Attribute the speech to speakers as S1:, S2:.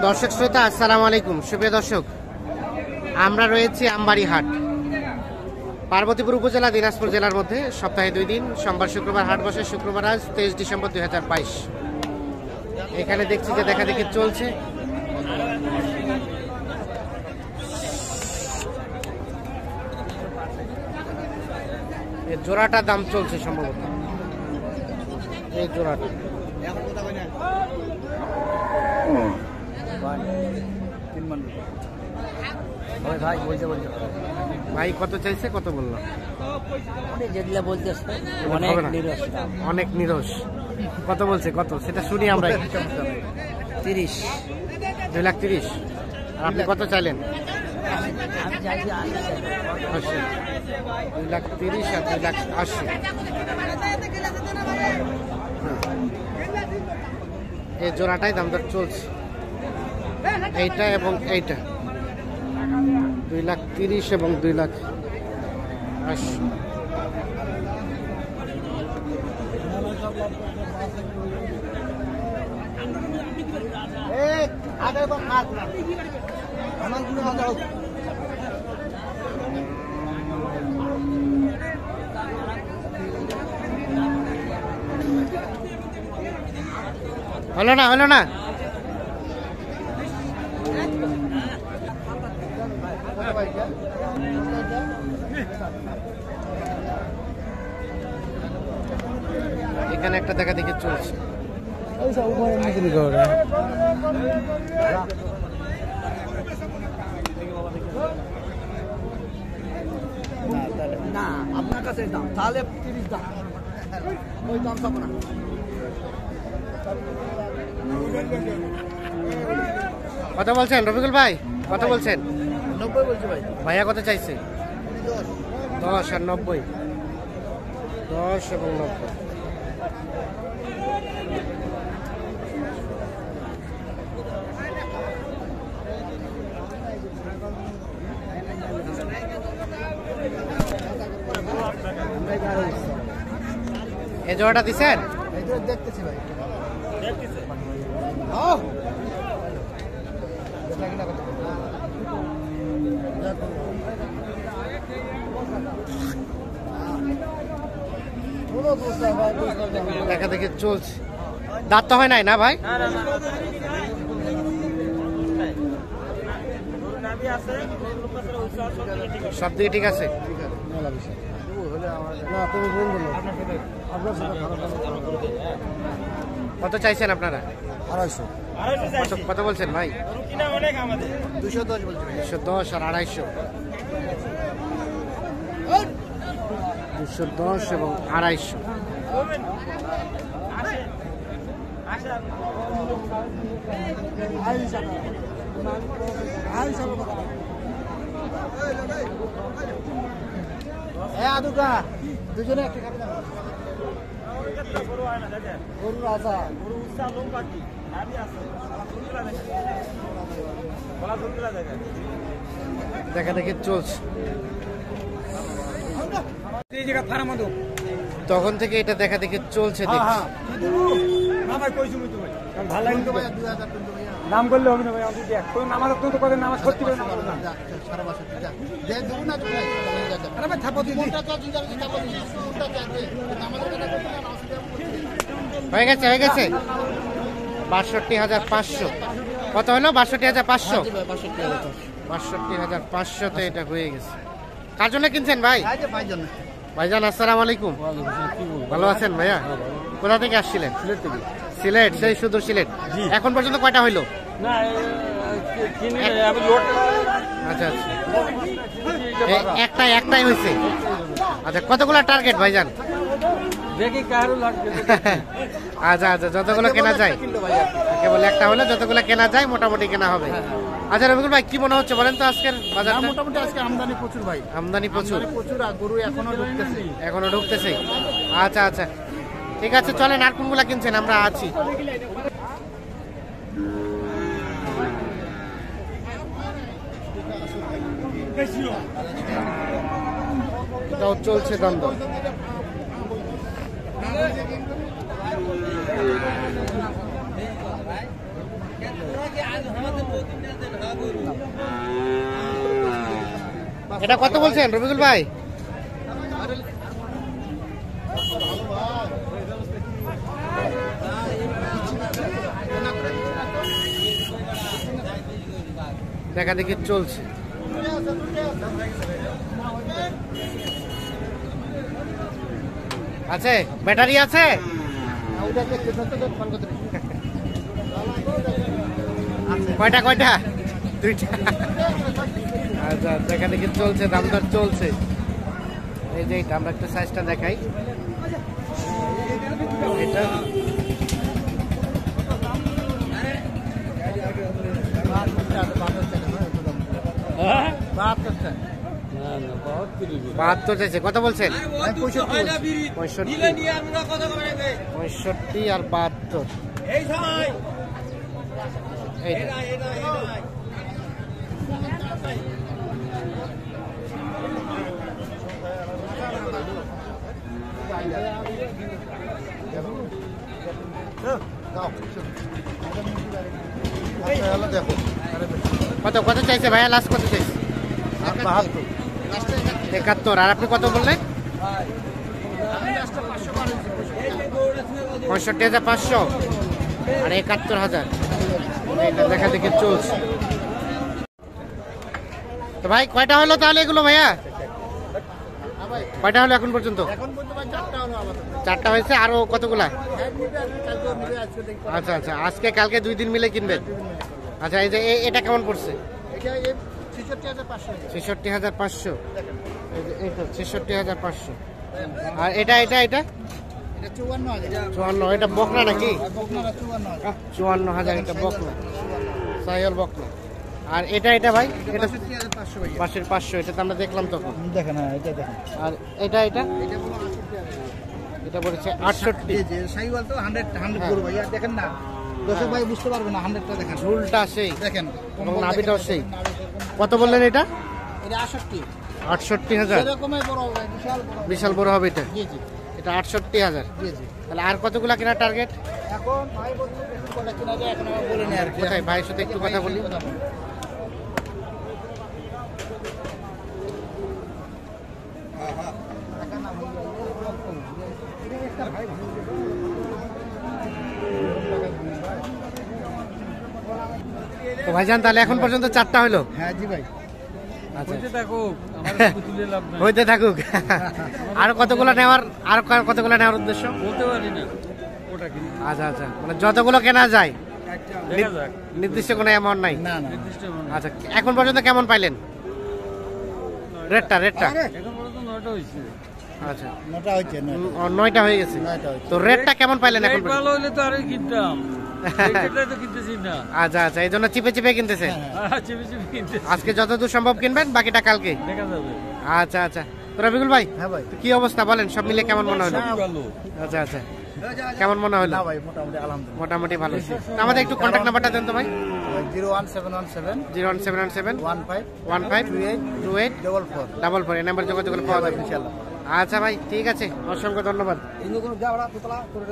S1: দর্শক শ্রোতা আসসালামু আলাইকুম। সুপ্রিয় দর্শক, আমরা রয়েছি আমবাড়ি হাট, পার্বতীপুর উপজেলা, দিনাজপুর জেলার মধ্যে। সপ্তাহে 2 দিন, সোমবার শুক্রবার হাট বসে। শুক্রবার আজ 23 ডিসেম্বর 2022। এখানে দেখছি যে দেখা দেখি চলছে। জোড়াটা দাম চলছে সম্ভবত, এই জোড়াটা। ভাই কত চাইছে, কত বললো? অনেক নিরস। কত বলছে, কত সেটা শুনি আমরা। 30, 2,30,000। আর আপনি কত চাইলেন? 2,30,000 আর 2,80,000। এই জোড়াটাই দাম দর চলছে, এইটা এবং এইটা। 2,30,000 এবং 2,80,000। হলো না, হলো না। এখানে একটা দেখা দেখি চলছে।
S2: না আপনার কাছে দাম তাহলে 30 দাম, ওই দাম পাবো না।
S1: কত বলছেন রফিকুল ভাই, কত বলছেন?
S2: 90 বলছে ভাই।
S1: ভাইয়া কত চাইছে? 10 আর 90। 10 এবং 90। এই জোড়াটা দিচ্ছেন?
S2: দেখতেছি ভাই,
S1: দেখা দেখি চলছে। দাঁত তো হয় নাই না ভাই? সব দিকে ঠিক আছে। কত চাইছেন আপনারা? 250। কত বলছেন ভাই?
S2: 210 বলছে।
S1: 210 আর 250। 210 এবং 250।
S2: দুজনে একটা গরু রাজা,
S1: দেখা দেখি চলছে। তখন থেকে এটা দেখা দেখি চলছে।
S2: নাম করলে হবে না ভাই, নামাজ তো করেন, নামাজ সত্যি করে
S1: হয়ে গেছে, হয়ে গেছে। 62,500। কত হলো? 62,500। 62,500 এটা হয়ে গেছে। কার জন্য কিনছেন ভাই? ভাইজান আসসালামু আলাইকুম। ভালো আছেন ভাইয়া? কোথা থেকে আসছিলেন?
S2: সিলেট থেকে।
S1: সিলেট, সেই সুদূর সিলেট। এখন পর্যন্ত কয়টা হইলো? আচ্ছা আচ্ছা, একটাই হয়েছে। আচ্ছা, কতগুলো টার্গেট ভাইজান? আচ্ছা আচ্ছা, যতগুলো কেনা যায়। কেবল একটা হলে যতগুলো কেনা যায় মোটামুটি কেনা হবে। আচ্ছা রবিকুল ভাই, কি মনে হচ্ছে বলেন তো আজকের বাজার?
S2: মোটামুটি আজকে আমদানি প্রচুর ভাই,
S1: আমদানি প্রচুর।
S2: আর গরু এখনো
S1: ঢুকতেছে। আচ্ছা আচ্ছা, ঠিক আছে, চলেন। আর কোনগুলা কিনছেন? আমরা আছি। এটাও চলছে দ্বন্দ্ব। এটা কত বলছেন রবিকুল ভাই? দেখা দেখি চলছে। আছে ব্যাটারি আছে? কয়টা কয়টা? দুইটা। আচ্ছা দেখা দেখি চলছে, দাম দর চলছে। এই যে এটা আমরা একটা সাইজটা দেখাই। এটা বাহাত্তর চাইছে, কত বলছেন? 65 আর 72। কত কত চাইছে ভাইয়া? লাস্ট কত চাইছে? 71। আর আপনি কত বললেন? 65,500 আর 71,000। এটা দেখা দেখে চলছে। তো ভাই কয়টা হলো তাহলে এগুলো ভাইয়া? কয়টা হলো এখন পর্যন্ত? চারটা হয়েছে। আরো কতগুলা? আচ্ছা আচ্ছা, আজকে কালকে 2 দিন মিলে কিনবেন। আচ্ছা এই যে এটা কেমন পড়ছে? 66,500। 66,500। আর এটা এটা এটা 54। এটা বকনা নাকি? 54,000। এটা বকনা, সাইয়াল বকনা। আর এটা এটা ভাই? এটা 5,500। এটা তো আমরা দেখলাম তখন।
S2: দেখেন, হ্যাঁ এটা দেখেন।
S1: আর এটা এটা এটা বলেছে 68।
S2: সাইওয়াল তো 100 গরু ভাই, দেখেন না দর্শক ভাই বুঝতে পারবে না। 100টা দেখেন,
S1: ঝুলটা সেই
S2: দেখেন
S1: এবং নাভিটাও সেই। কত বললেন এটা?
S2: এটা 68।
S1: 68,000।
S2: এরকমই বড় হবে,
S1: বিশাল বড় হবে এটা।
S2: জি জি
S1: এটা 68,000।
S2: জি জি।
S1: তাহলে আর কতগুলা কেনার টার্গেট?
S2: এখন ভাই বলতে কটা কিনা যায় এখন আমরা বলে নিই আর কি।
S1: কোথায় ভাইয়ের সাথে একটু কথা বলি। তো ভাইজান তাহলে এখন পর্যন্ত 4টা হলো?
S2: হ্যাঁ জি ভাই।
S1: আচ্ছা
S2: থাকুক
S1: হইতে থাকুক। আর কতগুলো নেওয়ার উদ্দেশ্য?
S3: বলতে পারি না ওটা কি
S1: আচ্ছা আচ্ছা, মানে যতগুলো কেনা যায়,
S3: দেখা যাক।
S1: নির্দিষ্ট কোনো অ্যামাউন্ট নাই?
S2: না না
S3: নির্দিষ্ট মনে হয়।
S1: আচ্ছা এখন পর্যন্ত কেমন পাইলেন রেটটা?
S3: এখন পর্যন্ত 9টা হয়েছে।
S1: আচ্ছা
S2: 9টা হচ্ছে,
S1: 9টা হয়ে গেছে।
S2: 9টা হচ্ছে।
S1: তো রেটটা কেমন পাইলেন এখন
S3: রেট ভালো হলে তো আরই কিনতাম, রেটটাই তো কিনতেছি না।
S1: আচ্ছা আচ্ছা, এই জন্য চিপে চিপে কিনতেছে।
S3: চিপে চিপে কিনতেছি,
S1: আজকে যতদূর সম্ভব কিনবেন, বাকিটা কালকে।
S3: দেখা যাবে।
S1: আচ্ছা আচ্ছা, তো রবিকুল ভাই
S2: হ্যাঁ ভাই।
S1: তো কি অবস্থা বলেন, সব মিলে কেমন মনে হলো?
S3: সবই ভালো।
S1: আচ্ছা আচ্ছা, কেমন মনে হলো?
S2: না ভাই মোটামুটি আলহামদুলিল্লাহ।
S1: মোটামুটি ভালো। তো আমাদের একটু কন্ট্যাক্ট নাম্বারটা দেন তো ভাই।
S2: 01717
S1: 01717
S2: 15
S1: 15
S2: 28
S1: 28
S2: 44
S1: 44। এই নাম্বার যোগাযোগ করলে পাওয়া যাবে
S2: ইনশাআল্লাহ।
S1: আচ্ছা ভাই ঠিক আছে, অসংখ্য ধন্যবাদ।
S2: ইন্দু কোন যাওড়া তোতলা করে